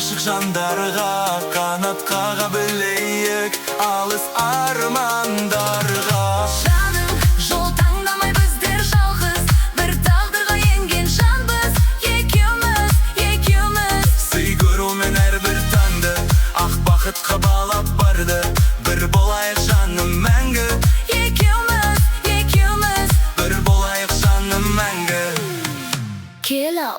Ашық жандарға қанат қаға білейік алыс армандарға. Жаным, жол таңдамай біздер жалғыз, бір тағдырға енген жанбыз, екеуміз. Сый көрумен әрбір таңды ақ бақытқа балап барды, бір болайық жаным мәңгі. Екеуміз, бір болайық жаным мәңгі. Kilo.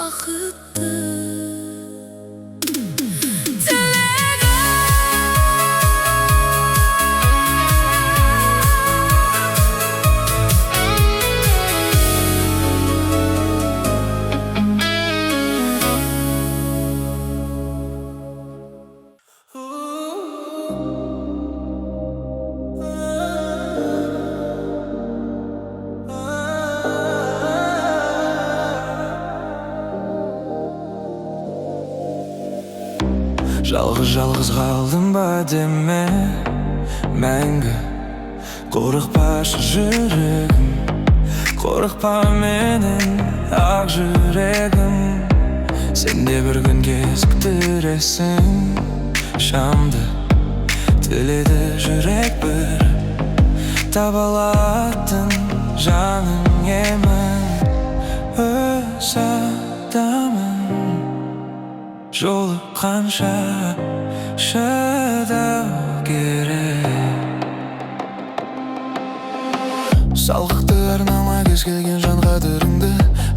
бақытты Жалғыз қалдым ба деме мәңгі Қорықпашы жүрегім, қорықпа менің ақ жүрегім. Сен де бір күн кезіктіресің шамды, тіледі жүрек бір таба алатын жаның емін. Өз адамын жолы қанша шыдау керек. Салғықты арнама кез келген жан қадіріңді,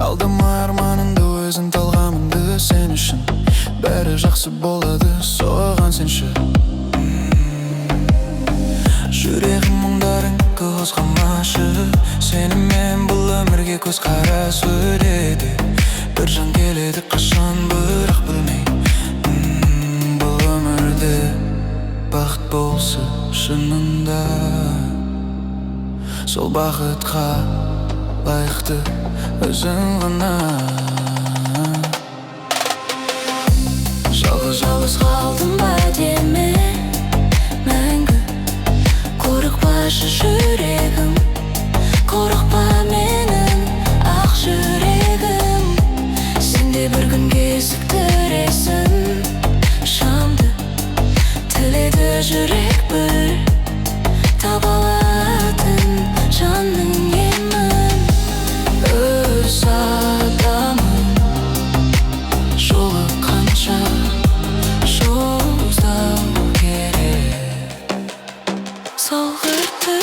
алдама арманыңды, өзің талғамыңды. Сен үшін бәрі жақсы болады, соған сенші. Жүрегім мұңдарың қозғамашы, сенімен бұл өмірге көз қарас өледі. Бір жан келеді қашан бірақ білмей, бұл өмірде бақыт болса шынында, сол бақытқа лайықты өзің ғана. Жалғыз қалдым ба деме мәңгі, қорықпашы жүрегім, қорықпа менің ақ жүрегім. Сен де бір күн кезіктіресің шамды, тіледі жүрек бір таба алатын жаның емін. Өз адамын жолы қанша жолдау керек. Салғырты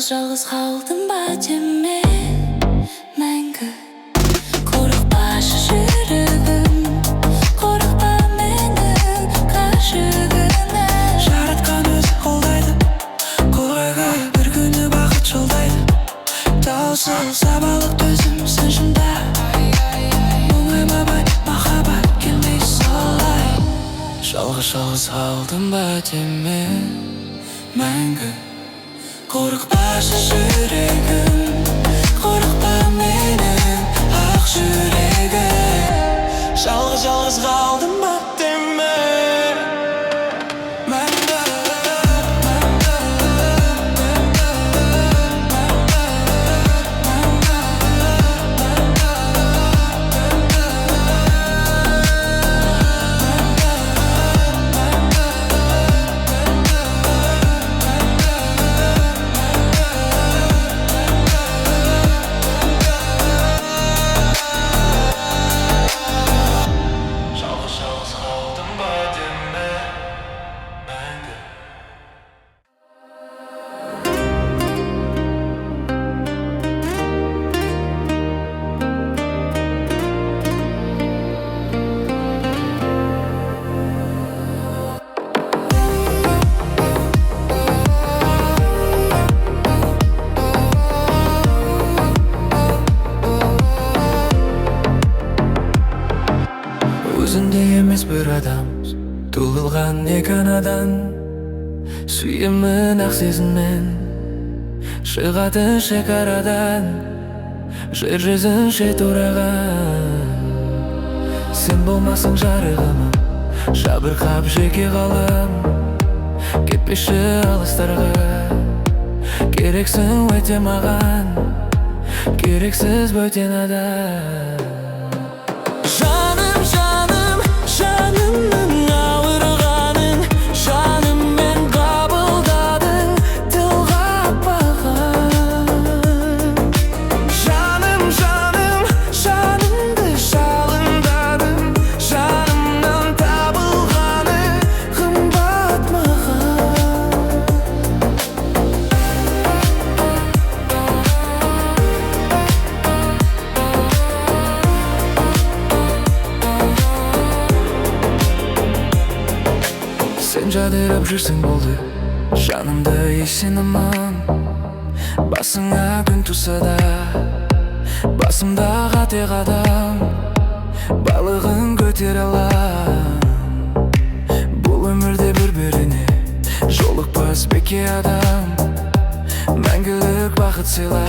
жалғыз қалдым ба деме мәңгі, қорықпашы жүрегім, қорықпа менің ғашығына. Жаратқан өзі қолдайды, қорығы бір күні бақыт жолдайды. Таусыл сабалық төзім сен шында, оңай бай махаббат келмей солай. Жалғыз қалдым ба деме мәңгі, қорықпашы жүрегім, қорықпа менің ақ жүрегім. Жалғыз қалдым ба деме мәңгі. Өзінде емес бір адам, туылған екі анадан, сүйемін ақ сезіммен, шығатын шекарадан, жер жүзінше тураған. Сен болмасың жарығым, жабырқап жеке қалам, кетпеші алыстарға. Керексің өте маған, керексіз бөтен адам. Жанымның ауырғанын Сен жадырап жүрсең болды, жанымда есенімін. Басыңа күн туса да, басымда қате қадам, балығын көтер алам. Бұл өмірде бір-біріне жолықпас беке адам, мәңгілік бақыт сыйла,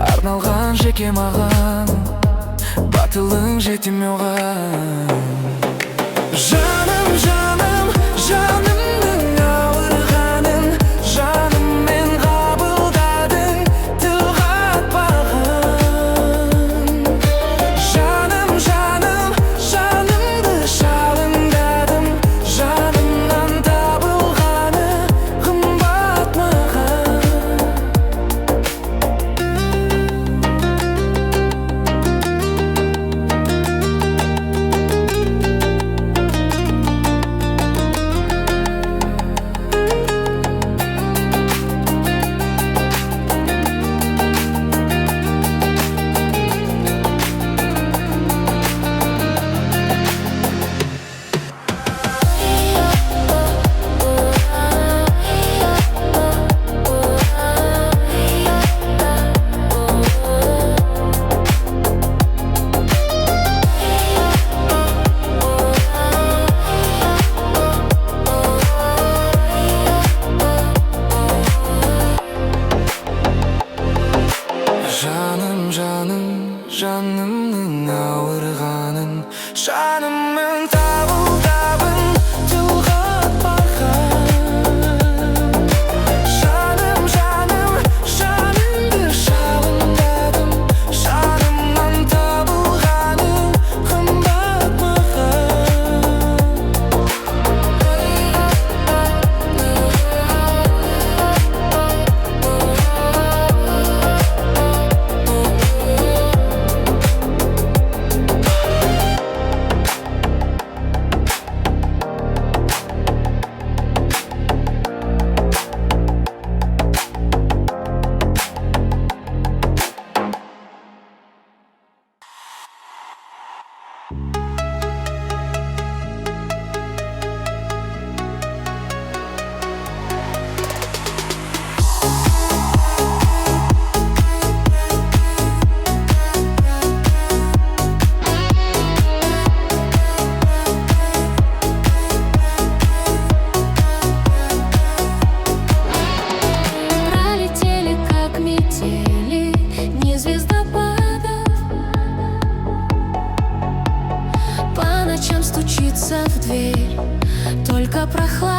арналған жеке маған, батылың жетім оған. Жаным, жаным, жанымның ауырғанын жаныммен қабылдадың, тіл қатпаған. Жаным, жаным, жанымды жалындадым, жанымнан табылғаны қымбат маған. Жаным, жаным, жанымның ауырғанын жаныммен табылдадың, тіл қатпаған. Жаным, жаным, жанымды жалындадым, жанымнан табылғаны қымбат маған. Пролетели, как метели, не звездопадов. По ночам стучится в дверь только прохлада.